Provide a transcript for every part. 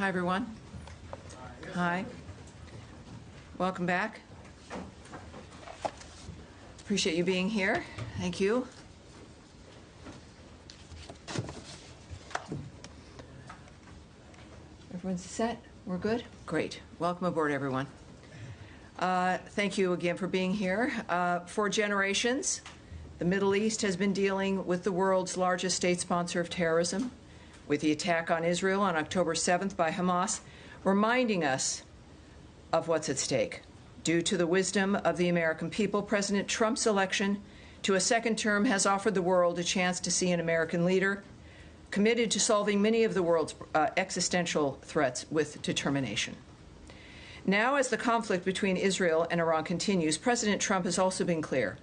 Hi, everyone. Hi. Welcome back. Appreciate you being here. Thank you. Everyone's set? We're good? Great. Welcome aboard, everyone. Thank you again for being here. For generations, the Middle East has been dealing with the world's largest state sponsor of terrorism, with the attack on Israel on October 7th by Hamas, reminding us of what's at stake. Due to the wisdom of the American people, President Trump's election to a second term has offered the world a chance to see an American leader committed to solving many of the world's existential threats with determination. Now, as the conflict between Israel and Iran continues, President Trump has also been clear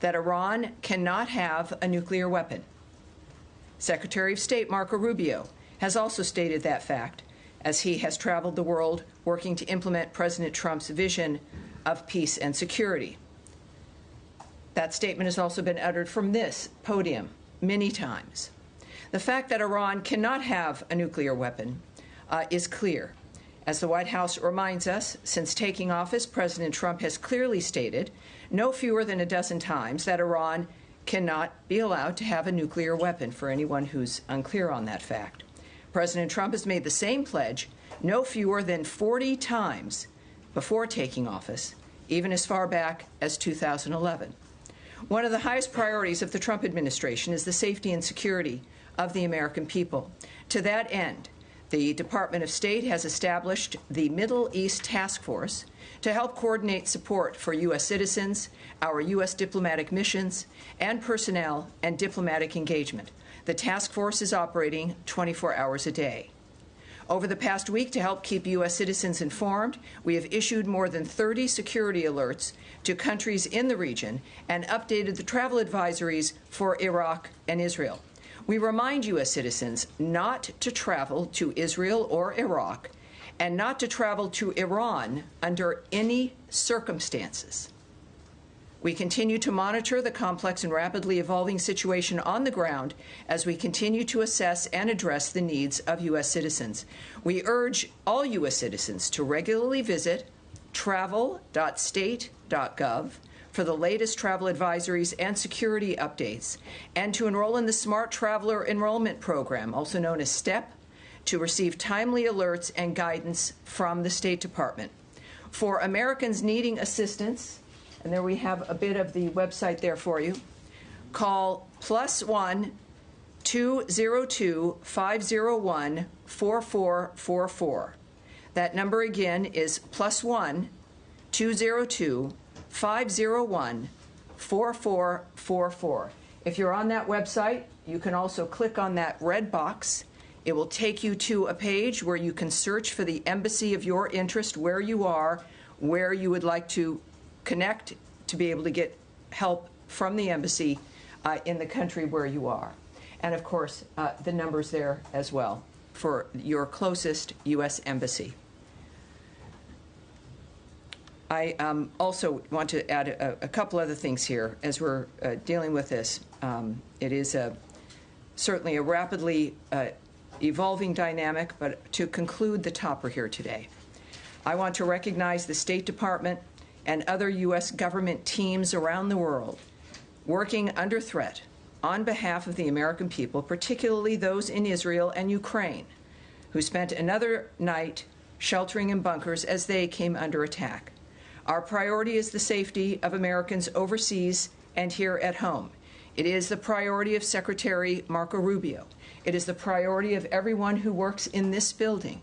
that Iran cannot have a nuclear weapon. Secretary of State Marco Rubio has also stated that fact, as he has traveled the world working to implement President Trump's vision of peace and security. That statement has also been uttered from this podium many times. The fact that Iran cannot have a nuclear weapon is clear. As the White House reminds us, since taking office, President Trump has clearly stated no fewer than a dozen times that Iran cannot be allowed to have a nuclear weapon, for anyone who's unclear on that fact. President Trump has made the same pledge no fewer than 40 times before taking office, even as far back as 2011. One of the highest priorities of the Trump administration is the safety and security of the American people. To that end, the Department of State has established the Middle East Task Force to help coordinate support for U.S. citizens, our U.S. diplomatic missions, and personnel and diplomatic engagement. The task force is operating 24 hours a day. Over the past week, to help keep U.S. citizens informed, we have issued more than 30 security alerts to countries in the region and updated the travel advisories for Iraq and Israel. We remind U.S. citizens not to travel to Israel or Iraq and not to travel to Iran under any circumstances. We continue to monitor the complex and rapidly evolving situation on the ground as we continue to assess and address the needs of U.S. citizens. We urge all U.S. citizens to regularly visit travel.state.gov for the latest travel advisories and security updates, and to enroll in the Smart Traveler Enrollment Program, also known as STEP, to receive timely alerts and guidance from the State Department. For Americans needing assistance, and there we have a bit of the website there for you, call +1 202 501 4444. That number again is +1 202 501 4444. If you're on that website, you can also click on that red box. It will take you to a page where you can search for the embassy of your interest, where you are, where you would like to connect to be able to get help from the embassy in the country where you are. And of course, the numbers there as well for your closest U.S. embassy. I also want to add a couple other things here as we're dealing with this. It is certainly a rapidly evolving dynamic, but to conclude the topper here today, I want to recognize the State Department and other U.S. government teams around the world working under threat on behalf of the American people, particularly those in Israel and Ukraine, who spent another night sheltering in bunkers as they came under attack. Our priority is the safety of Americans overseas and here at home. It is the priority of Secretary Marco Rubio. It is the priority of everyone who works in this building,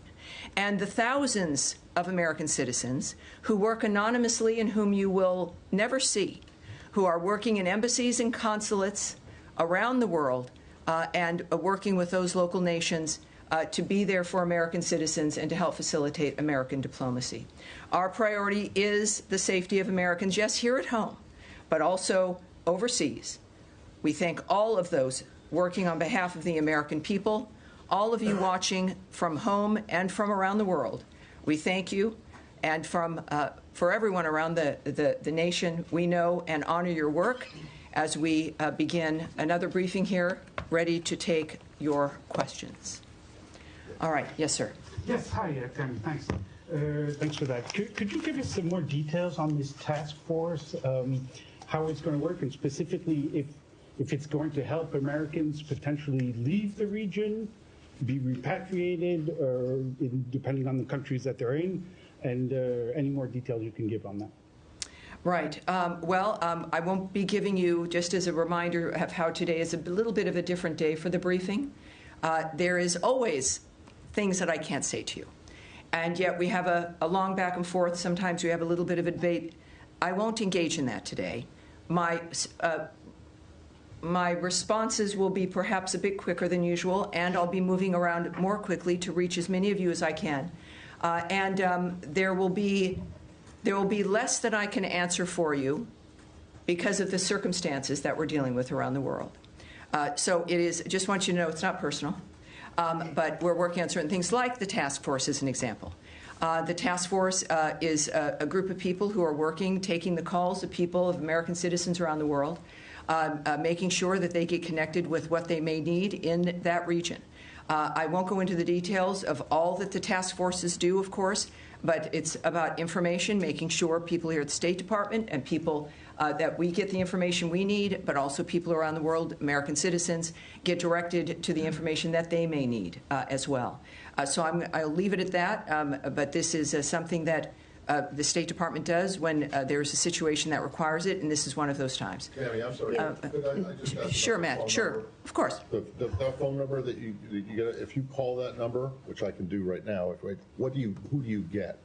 and the thousands of American citizens who work anonymously and whom you will never see, who are working in embassies and consulates around the world and working with those local nations to be there for American citizens and to help facilitate American diplomacy. Our priority is the safety of Americans, yes, here at home, but also overseas. We thank all of those working on behalf of the American people, all of you watching from home and from around the world. We thank you, and for everyone around the nation, we know and honor your work as we begin another briefing here, ready to take your questions. All right. Yes, sir. Yes, hi, Tammy, thanks. Thanks for that. Could you give us some more details on this task force, how it's going to work, and specifically if it's going to help Americans potentially leave the region, be repatriated, or depending on the countries that they're in, and any more details you can give on that? Right. I won't be giving you, just as a reminder of how today is a little bit of a different day for the briefing. There is always things that I can't say to you. And yet we have a long back and forth. Sometimes we have a little bit of a debate. I won't engage in that today. My responses will be perhaps a bit quicker than usual, and I'll be moving around more quickly to reach as many of you as I can. There will be less that I can answer for you because of the circumstances that we're dealing with around the world. So it is, just want you to know, it's not personal. But we're working on certain things, like the task force as an example. The task force is a group of people who are working, taking the calls of people, of American citizens around the world, making sure that they get connected with what they may need in that region. I won't go into the details of all that the task forces do, of course, but it's about information, making sure people here at the State Department and people that we get the information we need, but also people around the world, American citizens, get directed to the information that they may need as well. So I'll leave it at that, but this is something that the State Department does when there's a situation that requires it, and this is one of those times. Tammy, I'm sorry. Could I just ask Sure, about the Matt. phone Sure, number? of course. The phone number that you get, if you call that number, which I can do right now, who do you get?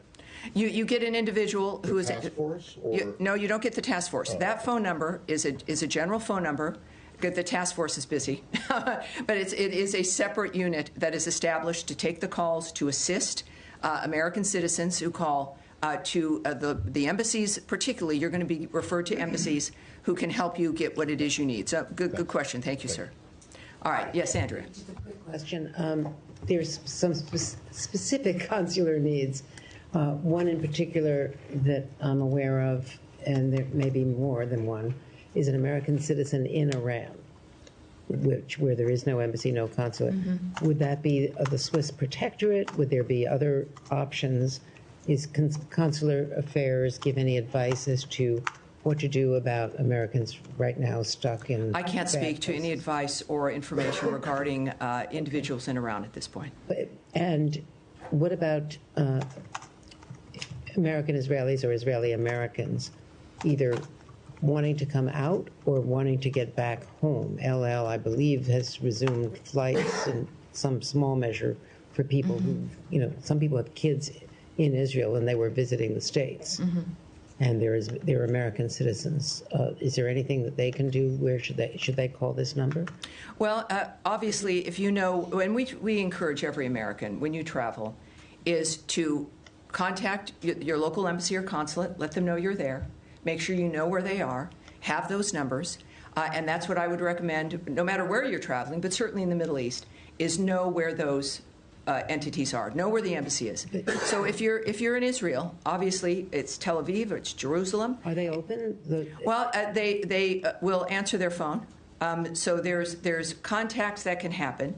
You get an individual who is task force, or? No, you don't get the task force. Oh. That phone number is a general phone number. The task force is busy, but it is a separate unit that is established to take the calls to assist American citizens who call to the embassies. Particularly, you're going to be referred to embassies who can help you get what it is you need. So good question. Thank you, sir. All right. Yes, Andrea. Just a quick question. There's some specific consular needs. One in particular that I'm aware of, and there may be more than one, is an American citizen in Iran, where there is no embassy, no consulate. Mm-hmm. Would that be the Swiss protectorate? Would there be other options? Is consular affairs give any advice as to what to do about Americans right now stuck in? I can't speak to any advice or information regarding individuals in Iran at this point. And what about American Israelis or Israeli Americans either wanting to come out or wanting to get back home? El Al, I believe, has resumed flights in some small measure for people who, some people have kids in Israel and they were visiting the States. Mm-hmm. And they're American citizens. Is there anything that they can do? Where should they call this number? Well, obviously, if you know, and we encourage every American when you travel, is to contact your local embassy or consulate, let them know you're there, make sure you know where they are, have those numbers, and that's what I would recommend, no matter where you're traveling, but certainly in the Middle East, is know where those entities are, know where the embassy is. So if you're in Israel, obviously it's Tel Aviv or it's Jerusalem. Are they open? Well, they will answer their phone. So there's contacts that can happen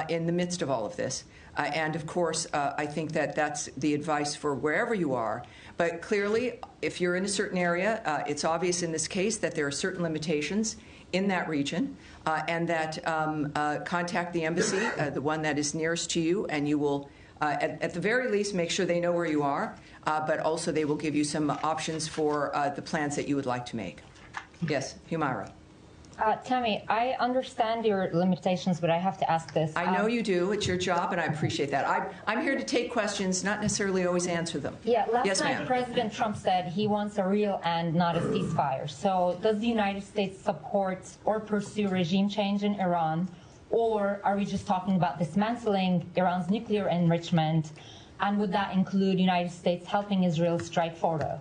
in the midst of all of this. And, of course, I think that's the advice for wherever you are. But clearly, if you're in a certain area, it's obvious in this case that there are certain limitations in that region, and that contact the embassy, the one that is nearest to you, and you will, at the very least, make sure they know where you are, but also they will give you some options for the plans that you would like to make. Yes, Humaira. Tammy, I understand your limitations, but I have to ask this. I know you do. It's your job, and I appreciate that. I'm here to take questions, not necessarily always answer them. Yeah, last ma'am. night President Trump said he wants a real end, not a ceasefire. So does the United States support or pursue regime change in Iran, or are we just talking about dismantling Iran's nuclear enrichment, and would that include the United States helping Israel strike Fordo?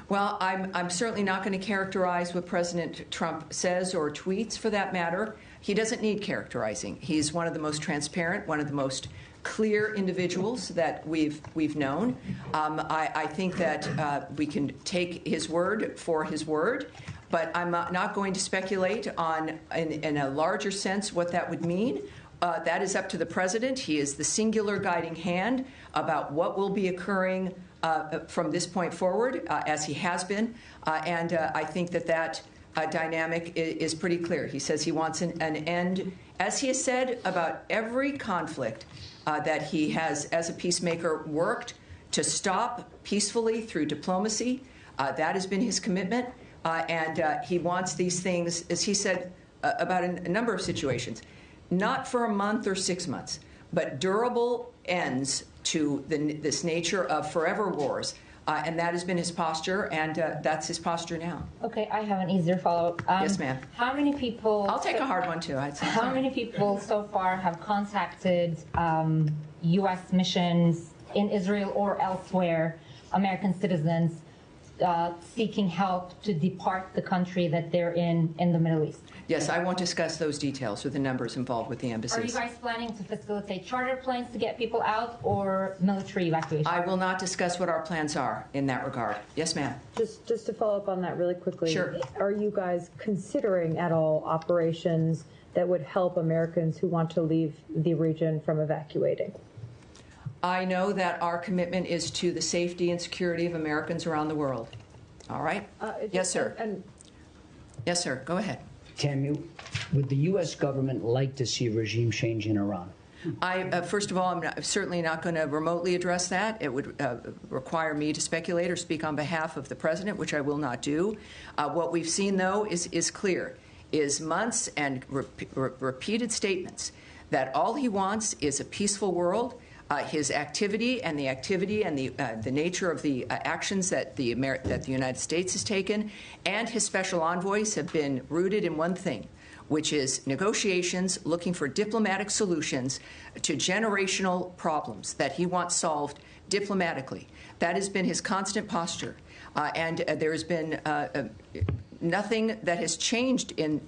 Well, I'm certainly not going to characterize what President Trump says or tweets, for that matter. He doesn't need characterizing. He's one of the most transparent, one of the most clear individuals that we've known. I think that we can take his word for his word, but I'm not going to speculate on, in a larger sense, what that would mean That is up to the president. He is the singular guiding hand about what will be occurring from this point forward, as he has been. And I think that dynamic is pretty clear. He says he wants an end, as he has said about every conflict that he has, as a peacemaker, worked to stop peacefully through diplomacy. That has been his commitment. And he wants these things, as he said about a number of situations, not for a month or 6 months, but durable ends to this nature of forever wars. And that has been his posture, and that's his posture now. Okay, I have an easier follow-up. Yes, ma'am. How many people... I'll take a hard one, too. I'd say. How many people so far have contacted U.S. missions in Israel or elsewhere, American citizens, seeking help to depart the country that they're in the Middle East? Yes, I won't discuss those details or the numbers involved with the embassies. Are you guys planning to facilitate charter planes to get people out or military evacuation? I will not discuss what our plans are in that regard. Yes, ma'am. Just to follow up on that really quickly. Sure. Are you guys considering at all operations that would help Americans who want to leave the region from evacuating? I know that our commitment is to the safety and security of Americans around the world. All right? Yes, sir. Yes, sir. Go ahead. Tammy, would the U.S. government like to see a regime change in Iran? First of all, I'm certainly not going to remotely address that. It would require me to speculate or speak on behalf of the president, which I will not do. What we've seen, though, is clear, is months and repeated statements that all he wants is a peaceful world. His activity and the nature of the actions that the United States has taken and his special envoys have been rooted in one thing, which is negotiations, looking for diplomatic solutions to generational problems that he wants solved diplomatically. That has been his constant posture. And there has been nothing that has changed in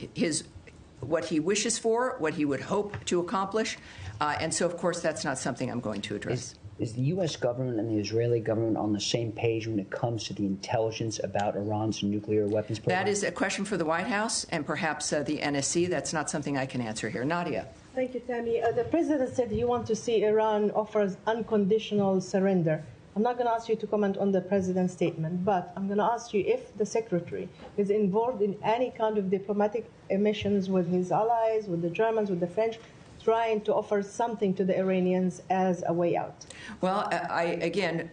what he wishes for, what he would hope to accomplish. And so, of course, that's not something I'm going to address. Is the U.S. government and the Israeli government on the same page when it comes to the intelligence about Iran's nuclear weapons program? That is a question for the White House and perhaps the NSC. That's not something I can answer here. Nadia. Thank you, Tammy. The president said he wants to see Iran offers unconditional surrender. I'm not going to ask you to comment on the president's statement, but I'm going to ask you if the secretary is involved in any kind of diplomatic missions with his allies, with the Germans, with the French, trying to offer something to the Iranians as a way out. Well, I, again,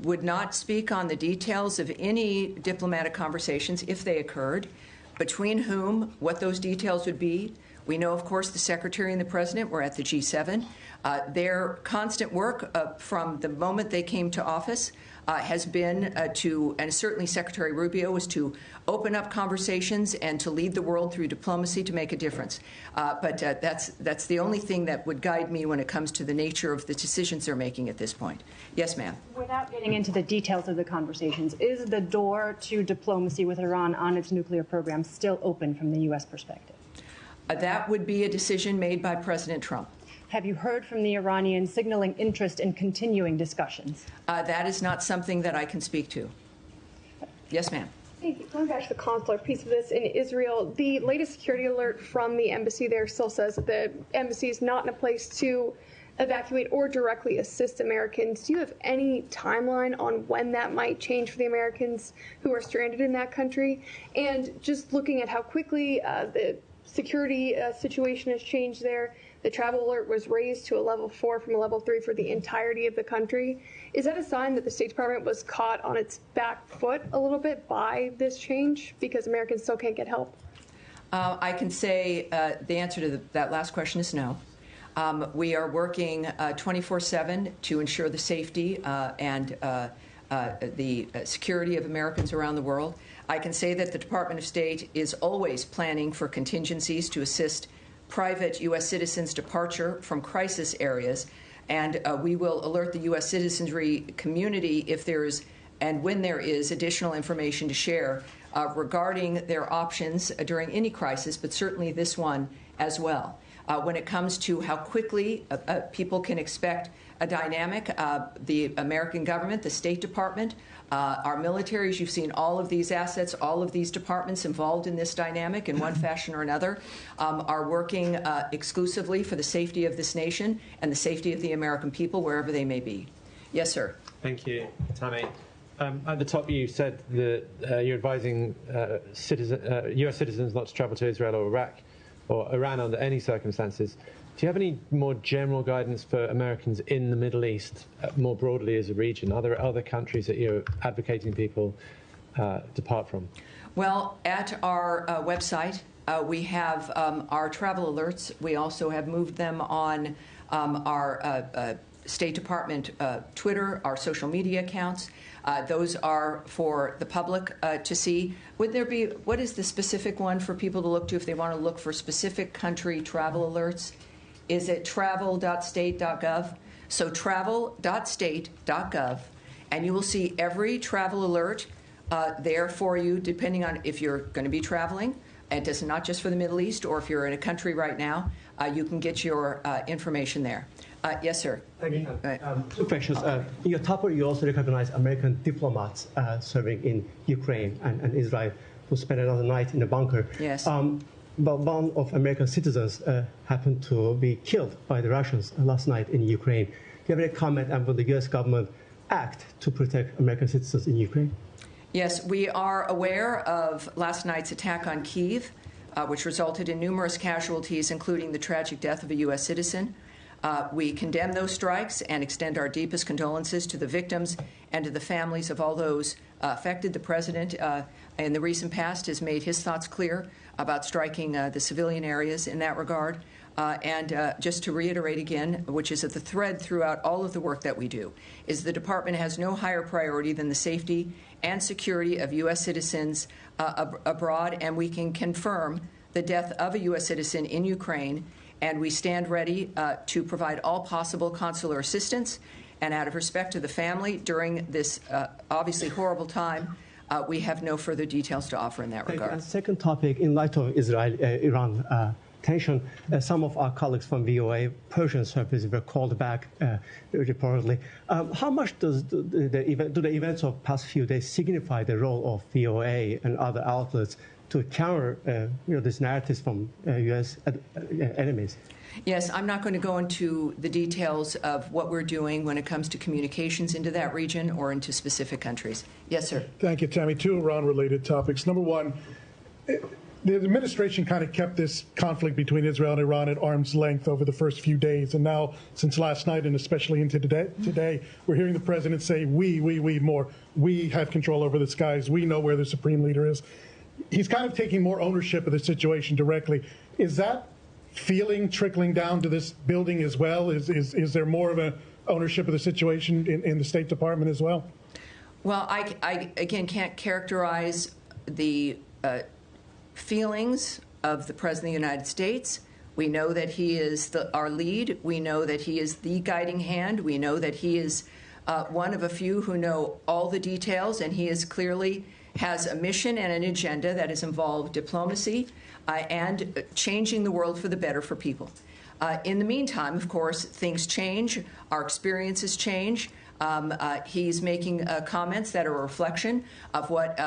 would not speak on the details of any diplomatic conversations, if they occurred, between whom, what those details would be. We know, of course, the Secretary and the President were at the G7. Their constant work from the moment they came to office has been to, and certainly Secretary Rubio, was to open up conversations and to lead the world through diplomacy to make a difference. But that's the only thing that would guide me when it comes to the nature of the decisions they're making at this point. Yes, ma'am. Without getting into the details of the conversations, is the door to diplomacy with Iran on its nuclear program still open from the U.S. perspective? That would be a decision made by President Trump. Have you heard from the Iranians signaling interest in continuing discussions? That is not something that I can speak to. Yes, ma'am. Thank you. Going back to the consular piece of this in Israel, the latest security alert from the embassy there still says that the embassy is not in a place to evacuate or directly assist Americans. Do you have any timeline on when that might change for the Americans who are stranded in that country? And just looking at how quickly the security situation has changed there, the travel alert was raised to a level 4 from a level 3 for the entirety of the country. Is that a sign that the State Department was caught on its back foot a little bit by this change because Americans still can't get help? I can say the answer to that last question is no. We are working 24/7 to ensure the safety and the security of Americans around the world. I can say that the Department of State is always planning for contingencies to assist private U.S. citizens' departure from crisis areas, and we will alert the U.S. citizenry community if there is and when there is additional information to share regarding their options during any crisis, but certainly this one as well. When it comes to how quickly people can expect a dynamic, the American government, the State Department, Our militaries, you've seen all of these assets, all of these departments involved in this dynamic in one fashion or another, are working exclusively for the safety of this nation and the safety of the American people, wherever they may be. Yes, sir. Thank you, Tammy. At the top, you said that you're advising U.S. citizens not to travel to Israel or Iraq or Iran under any circumstances. Do you have any more general guidance for Americans in the Middle East, more broadly as a region? Are there other countries that you're advocating people depart from? Well, at our website, we have our travel alerts. We also have moved them on our State Department Twitter, our social media accounts. Those are for the public to see. Would there be, what is the specific one for people to look to if they want to look for specific country travel alerts? Is it travel.state.gov? So travel.state.gov, and you will see every travel alert there for you, depending on if you're going to be traveling. And it's not just for the Middle East, or if you're in a country right now, you can get your information there. Yes, sir. Thank you. Two questions. In your topic, you also recognize American diplomats serving in Ukraine and Israel who spent another night in a bunker. Yes. But one of American citizens happened to be killed by the Russians last night in Ukraine. Do you have any comment on will the U.S. government act to protect American citizens in Ukraine? Yes, we are aware of last night's attack on Kyiv, which resulted in numerous casualties, including the tragic death of a U.S. citizen. We condemn those strikes and extend our deepest condolences to the victims and to the families of all those affected. The President, in the recent past, has made his thoughts clear about striking the civilian areas in that regard. And just to reiterate again, which is at the thread throughout all of the work that we do, is the Department has no higher priority than the safety and security of U.S. citizens abroad, and we can confirm the death of a U.S. citizen in Ukraine, and we stand ready to provide all possible consular assistance. And out of respect to the family during this obviously horrible time, we have no further details to offer in that regard. And second topic, in light of Israel-Iran tension, some of our colleagues from VOA Persian service were called back reportedly. How much do the events of past few days signify the role of VOA and other outlets to counter these narratives from U.S. enemies? Yes, I'm not going to go into the details of what we're doing when it comes to communications into that region or into specific countries. Yes, sir. Thank you, Tammy. Two Iran-related topics. Number one, the administration kind of kept this conflict between Israel and Iran at arm's length over the first few days. And now, since last night and especially into today, we're hearing the president say, we more. We have control over the skies. We know where the supreme leader is. He's kind of taking more ownership of the situation directly. Is that feeling trickling down to this building as well? Is there more of an ownership of the situation in the State Department as well? Well, I again, can't characterize the feelings of the President of the United States. We know that he is our lead. We know that he is the guiding hand. We know that he is one of a few who know all the details, and he is clearly has a mission and an agenda that has involved diplomacy and changing the world for the better for people. In the meantime, of course, things change. Our experiences change. He's making comments that are a reflection of what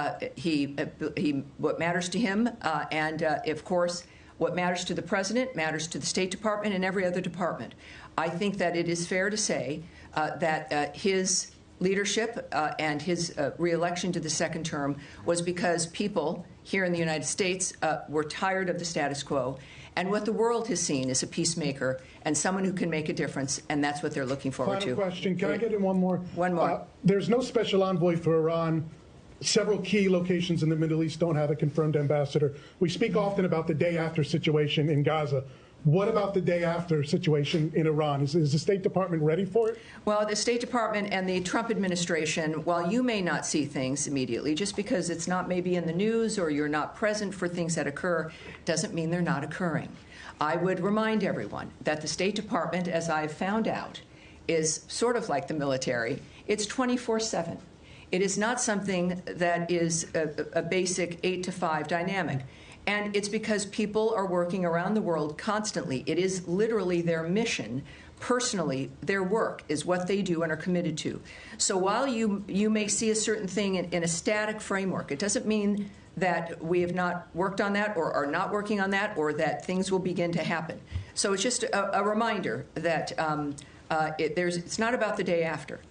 what matters to him, and of course, what matters to the President matters to the State Department and every other department. I think that it is fair to say that his leadership and his re-election to the second term was because people here in the United States were tired of the status quo. And what the world has seen is a peacemaker and someone who can make a difference, and that's what they're looking forward to. Final question. Can I get in one more? One more. There's no special envoy for Iran. Several key locations in the Middle East don't have a confirmed ambassador. We speak often about the day after situation in Gaza. What about the day after situation in Iran? Is the State Department ready for it? Well, the State Department and the Trump administration, while you may not see things immediately, just because it's not maybe in the news or you're not present for things that occur, doesn't mean they're not occurring. I would remind everyone that the State Department, as I've found out, is sort of like the military. It's 24/7. It is not something that is a basic 8 to 5 dynamic. And it's because people are working around the world constantly. It is literally their mission personally, their work is what they do and are committed to. So while you may see a certain thing in a static framework, it doesn't mean that we have not worked on that or are not working on that or that things will begin to happen. So it's just a reminder that it's not about the day after.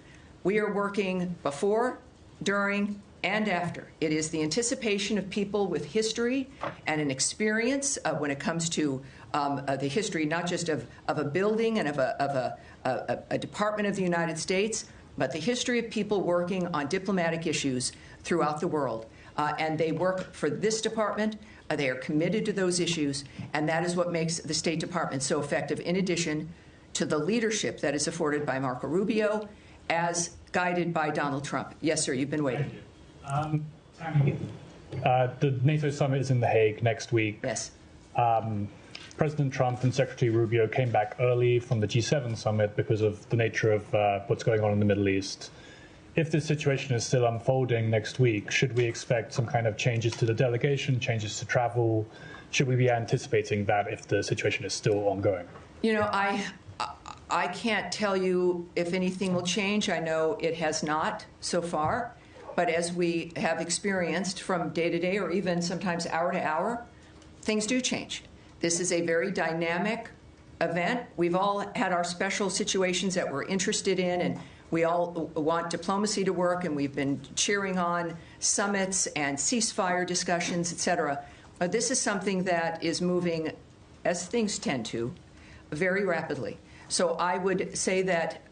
We are working before, during, and after. It is the anticipation of people with history and an experience when it comes to the history not just of a building and of a department of the United States, but the history of people working on diplomatic issues throughout the world. And they work for this department. They are committed to those issues, and that is what makes the State Department so effective, in addition to the leadership that is afforded by Marco Rubio, as guided by Donald Trump. Yes, sir, you've been waiting. Tammy, the NATO summit is in The Hague next week. Yes. President Trump and Secretary Rubio came back early from the G7 summit because of the nature of what's going on in the Middle East. If this situation is still unfolding next week, should we expect some kind of changes to the delegation, changes to travel? Should we be anticipating that if the situation is still ongoing? You know, I can't tell you if anything will change. I know it has not so far. But as we have experienced from day to day or even sometimes hour to hour, things do change. This is a very dynamic event. We've all had our special situations that we're interested in, and we all want diplomacy to work, and we've been cheering on summits and ceasefire discussions, et cetera. This is something that is moving, as things tend to, very rapidly. So I would say that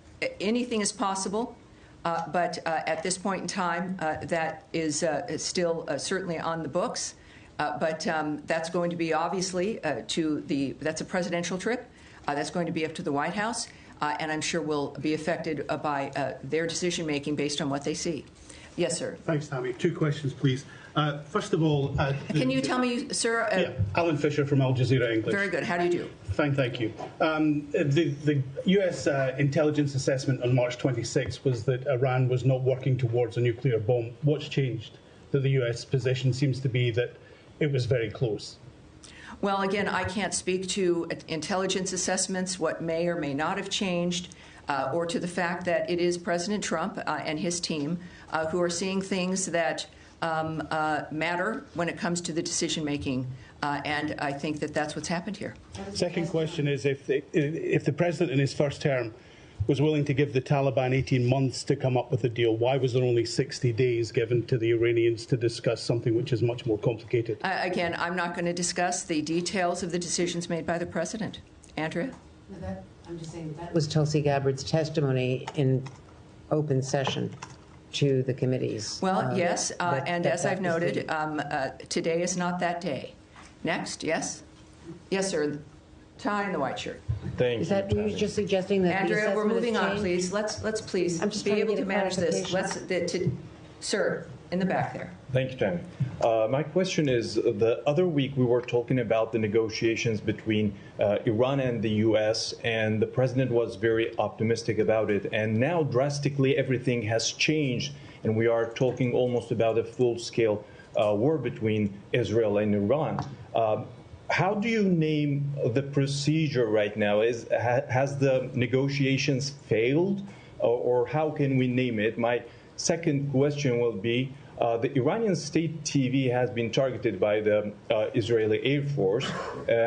anything is possible, but at this point in time, that is still certainly on the books. But that's going to be obviously that's a presidential trip. That's going to be up to the White House. And I'm sure will be affected by their decision-making based on what they see. Yes, sir. Thanks, Tommy. 2 questions, please. First of all... Can you tell me, sir? Yeah, Alan Fisher from Al Jazeera English. Very good. How do you do? Fine, thank you. The U.S. intelligence assessment on March 26 was that Iran was not working towards a nuclear bomb. What's changed? That the U.S. position seems to be that it was very close. Well, again, I can't speak to intelligence assessments, what may or may not have changed, or to the fact that it is President Trump and his team who are seeing things that matter when it comes to the decision-making, and I think that that's what's happened here. Second question is, if the president in his first term was willing to give the Taliban 18 months to come up with a deal, why was there only 60 days given to the Iranians to discuss something which is much more complicated? Again, I'm not going to discuss the details of the decisions made by the president. Andrea? I'm just saying that was Tulsi Gabbard's testimony in open session to the committees. Well, yes, and as I've noted, today is not that day. Next, yes? Yes, sir. Tie in the white shirt. Thank you. Is that you just suggesting that Andrea, we're moving on, please. Let's please be able to manage this. Sir, in the back there. Thank you, Tammy. My question is, the other week we were talking about the negotiations between Iran and the U.S., and the president was very optimistic about it. And now drastically everything has changed, and we are talking almost about a full-scale war between Israel and Iran. How do you name the procedure right now? Has the negotiations failed, or how can we name it? My second question will be, the Iranian state TV has been targeted by the Israeli Air Force.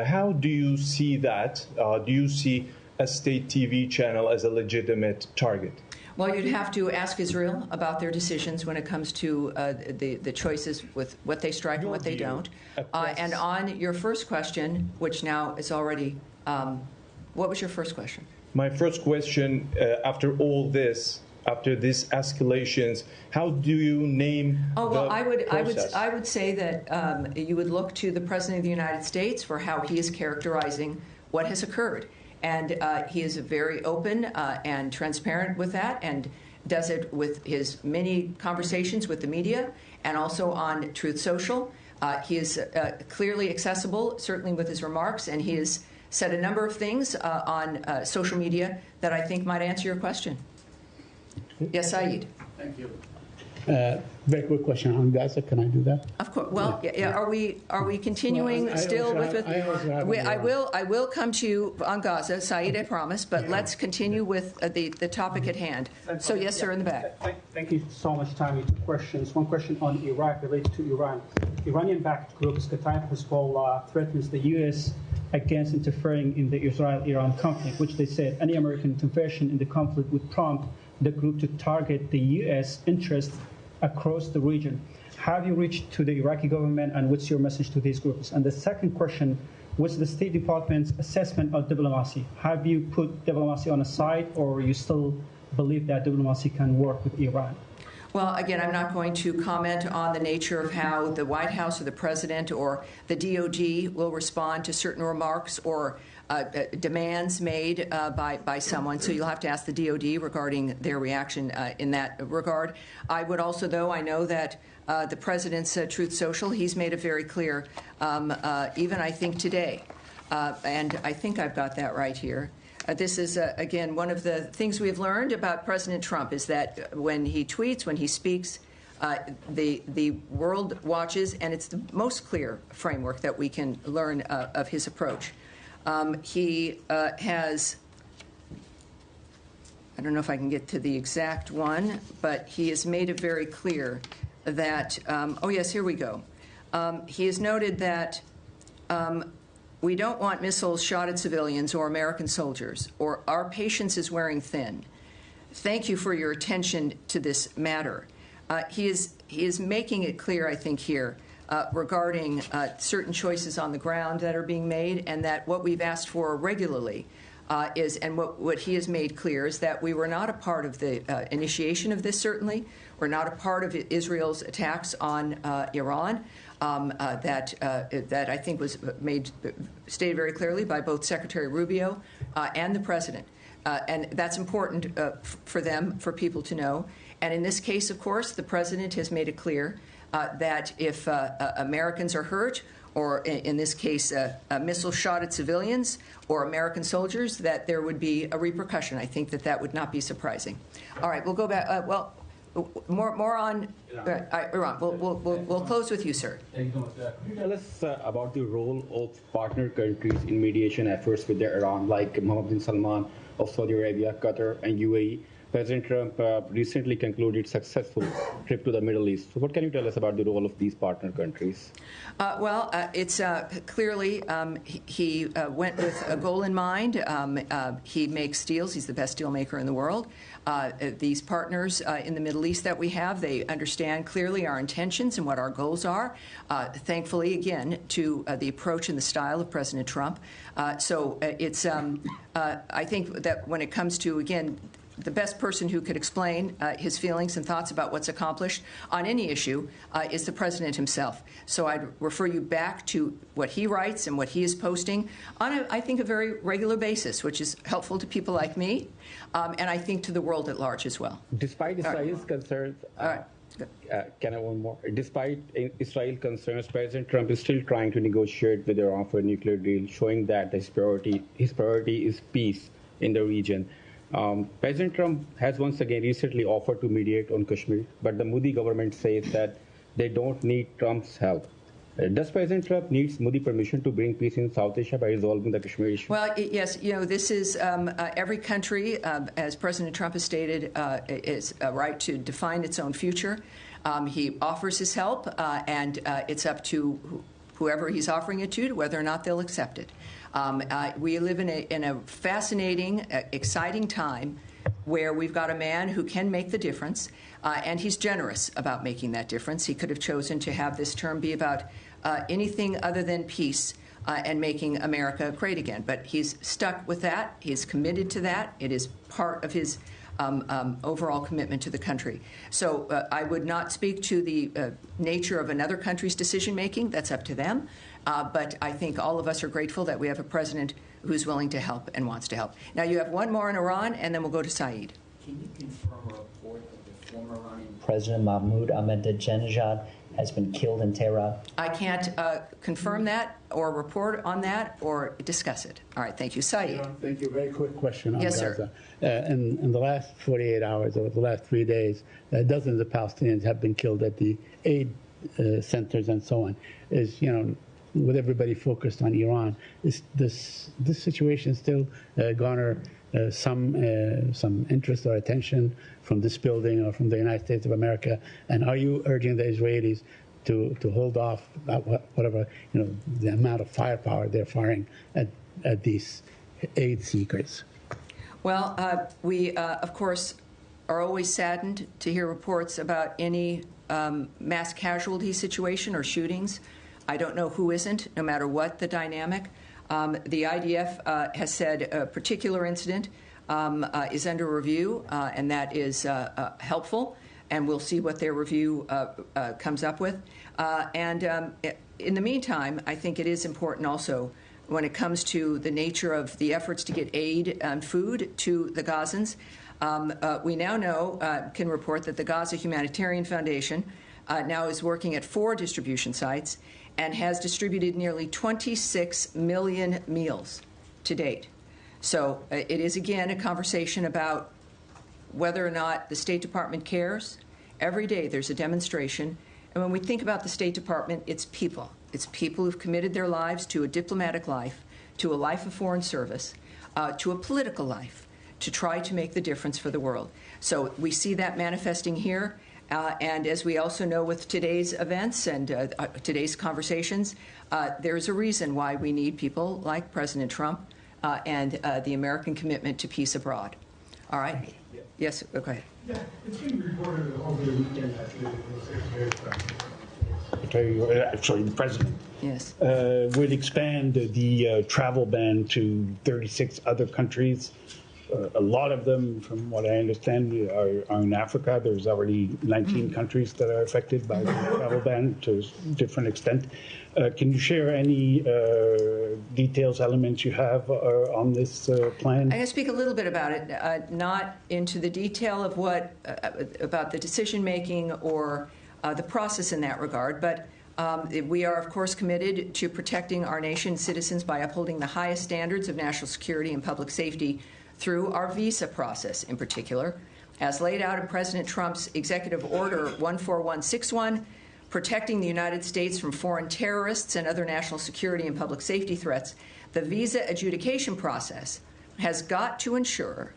How do you see that? Do you see a state TV channel as a legitimate target? Well, you'd have to ask Israel about their decisions when it comes to the choices with what they strike and what they don't. And on your first question, which now is already, what was your first question? My first question, after all this, after these escalations, how do you name the process? I would say that you would look to the President of the United States for how he is characterizing what has occurred. And he is very open and transparent with that, and does it with his many conversations with the media and also on Truth Social. He is clearly accessible, certainly with his remarks, and he has said a number of things on social media that I think might answer your question. Yes, Saeed. Thank you. Very quick question on Gaza. Can I do that? Of course. Well, yeah. Are we continuing Well, I still also with? have- I also have I will come to you on Gaza, Saeed. I promise. But let's continue with the topic at hand. So yes, sir, in the back. Thank you so much, Tammy. Two questions. One question on Iraq related to Iran. Iranian-backed group Kataib Hezbollah threatens the U.S. against interfering in the Israel-Iran conflict, which they said any American intervention in the conflict would prompt the group to target the U.S. interests across the region. Have you reached to the Iraqi government, and what's your message to these groups? And the second question, what's the State Department's assessment of diplomacy? Have you put diplomacy on a side, or you still believe that diplomacy can work with Iran? Well, again, I'm not going to comment on the nature of how the White House or the President or the DOD will respond to certain remarks or demands made by someone. So you'll have to ask the DOD regarding their reaction in that regard. I would also, though, I know that the President's Truth Social, he's made it very clear, even I think today, and I think I've got that right here. This is, again, one of the things we've learned about President Trump is that when he tweets, when he speaks, the world watches, and it's the most clear framework that we can learn of his approach. He has, I don't know if I can get to the exact one, but he has made it very clear that, oh yes, here we go. He has noted that we don't want missiles shot at civilians or American soldiers, or our patience is wearing thin. Thank you for your attention to this matter. He is making it clear, I think, here, regarding certain choices on the ground that are being made, and that what we've asked for regularly is, and what he has made clear, is that we were not a part of the initiation of this, certainly. We're not a part of Israel's attacks on Iran. That I think was stated very clearly by both Secretary Rubio and the President. And that's important for them, for people to know. And in this case, of course, the President has made it clear that if Americans are hurt, or in this case, a missile shot at civilians or American soldiers, that there would be a repercussion. I think that would not be surprising. All right, we'll go back. More on Iran. We'll close with you, sir. Thank you so much. Could you tell us about the role of partner countries in mediation efforts with Iran, like Mohammed bin Salman of Saudi Arabia, Qatar, and UAE? President Trump recently concluded successful trip to the Middle East. So what can you tell us about the role of these partner countries? It's clearly he went with a goal in mind. He makes deals. He's the best deal maker in the world. These partners in the Middle East that we have, they understand clearly our intentions and what our goals are. Thankfully, again, to the approach and the style of President Trump. So it's, I think that when it comes to, again, the best person who could explain his feelings and thoughts about what's accomplished on any issue is the President himself. So I'd refer you back to what he writes and what he is posting on, I think, a very regular basis, which is helpful to people like me, and I think to the world at large as well. Despite Israel's concerns, can I one more? Despite Israel concerns, President Trump is still trying to negotiate with Iran for a nuclear deal, showing that his priority is peace in the region. President Trump has once again recently offered to mediate on Kashmir, but the Modi government says that they don't need Trump's help. Does President Trump need Modi permission to bring peace in South Asia by resolving the Kashmir issue? Well, yes, this is every country, as President Trump has stated, is a right to define its own future. He offers his help, and it's up to whoever he's offering it to whether or not they'll accept it. We live in a fascinating, exciting time where we've got a man who can make the difference, and he's generous about making that difference. He could have chosen to have this term be about anything other than peace and making America great again. But he's stuck with that. He's committed to that. It is part of his overall commitment to the country. So I would not speak to the nature of another country's decision-making. That's up to them. But I think all of us are grateful that we have a president who's willing to help and wants to help. Now, you have one more in Iran, and then we'll go to Saeed. Can you confirm a report of the former Iranian President Mahmoud Ahmadinejad has been killed in Tehran? I can't confirm that or report on that or discuss it. All right, thank you. Saeed. Thank you. Very quick question on Yes, Gaza. sir. In the last 48 hours or the last 3 days, dozens of Palestinians have been killed at the aid centers and so on. With everybody focused on Iran, is this situation still garner some interest or attention from this building or from the United States of America? And are you urging the Israelis to hold off whatever the amount of firepower they're firing at these aid seekers? Well, we of course are always saddened to hear reports about any mass casualty situation or shootings. I don't know who isn't, no matter what the dynamic. The IDF has said a particular incident is under review, and that is helpful, and we'll see what their review comes up with. In the meantime, I think it is important also when it comes to the nature of the efforts to get aid and food to the Gazans. We now know, can report that the Gaza Humanitarian Foundation now is working at 4 distribution sites and has distributed nearly 26 million meals to date. So it is, again, a conversation about whether or not the State Department cares. Every day there's a demonstration. And when we think about the State Department, it's people. It's people who've committed their lives to a diplomatic life, to a life of foreign service, to a political life, to try to make the difference for the world. So we see that manifesting here. And as we also know with today's events and today's conversations, there's a reason why we need people like President Trump and the American commitment to peace abroad. All right? Yes, go ahead. Yeah, it's been reported over the weekend that the President yes. Will expand the travel ban to 36 other countries. A lot of them, from what I understand, are in Africa. There's already 19 countries that are affected by the travel ban to a different extent. Can you share any details, elements you have on this plan? I'm going to speak a little bit about it, not into the detail of what about the decision making or the process in that regard, but we are, of course, committed to protecting our nation's citizens by upholding the highest standards of national security and public safety through our visa process in particular, as laid out in President Trump's Executive Order 14161, protecting the United States from foreign terrorists and other national security and public safety threats. The visa adjudication process has got to ensure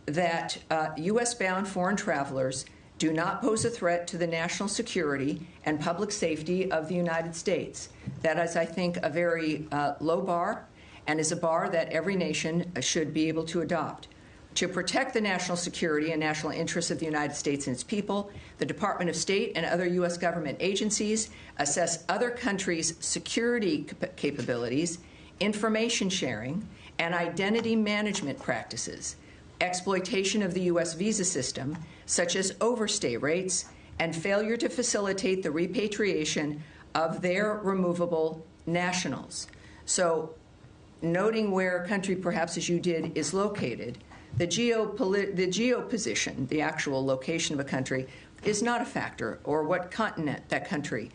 that U.S.-bound foreign travelers do not pose a threat to the national security and public safety of the United States. That is, I think, a very low bar, and is a bar that every nation should be able to adopt. To protect the national security and national interests of the United States and its people, the Department of State and other U.S. government agencies assess other countries' security capabilities, information sharing, and identity management practices, exploitation of the U.S. visa system, such as overstay rates, and failure to facilitate the repatriation of their removable nationals. So, noting where a country, perhaps as you did, is located, the geoposition, the actual location of a country, is not a factor, or what continent that country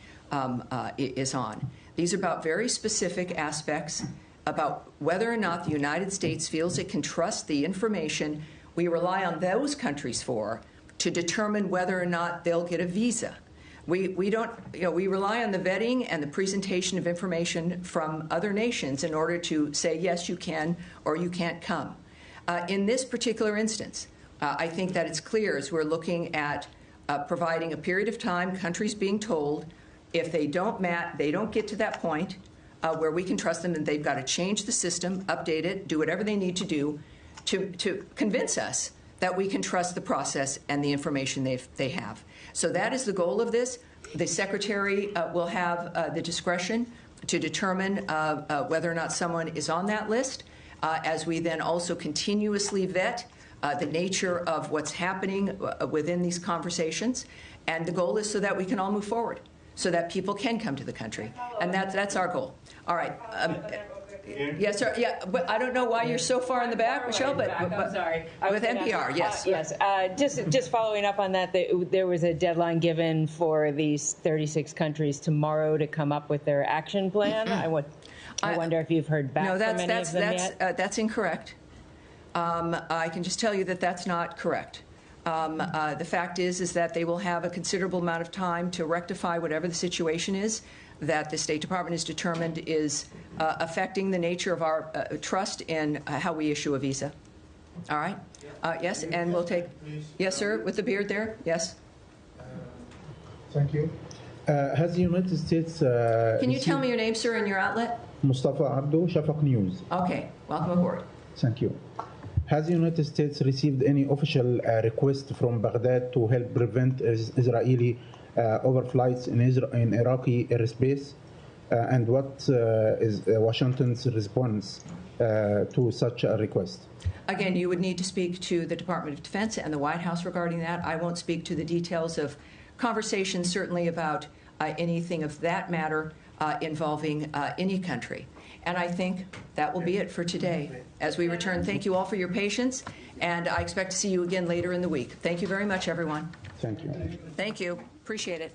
is on. These are about very specific aspects about whether or not the United States feels it can trust the information we rely on those countries for to determine whether or not they'll get a visa. We don't, we rely on the vetting and the presentation of information from other nations in order to say, yes, you can or you can't come. In this particular instance, I think that it's clear as we're looking at providing a period of time, countries being told if they don't get to that point where we can trust them, and they've got to change the system, update it, do whatever they need to do to convince us that we can trust the process and the information they have. So that is the goal of this. The Secretary will have the discretion to determine whether or not someone is on that list, as we then also continuously vet the nature of what's happening within these conversations. And the goal is so that we can all move forward, so that people can come to the country. And that's our goal. All right. Yes, sir. Yeah, but I don't know why you're so far in the back, Michelle, but I'm sorry. With NPR, yes. Yes. Just following up on that, there was a deadline given for these 36 countries tomorrow to come up with their action plan. I wonder if you've heard back from any of them yet? That's incorrect. I can just tell you that that's not correct. The fact is that they will have a considerable amount of time to rectify whatever the situation is that the State Department has determined is affecting the nature of our trust in how we issue a visa. All right? Yes, and we'll take... Yes, sir, with the beard there? Yes. Thank you. Has the United States... Can you tell me your name, sir, and your outlet? Mustafa Abdo, Shafaq News. Okay, welcome aboard. Thank you. Has the United States received any official request from Baghdad to help prevent Israeli overflights in Iraqi airspace? And what is Washington's response to such a request? Again, you would need to speak to the Department of Defense and the White House regarding that. I won't speak to the details of conversations, certainly about anything of that matter involving any country. And I think that will be it for today. As we return, thank you all for your patience, and I expect to see you again later in the week. Thank you very much, everyone. Thank you. Thank you. Appreciate it.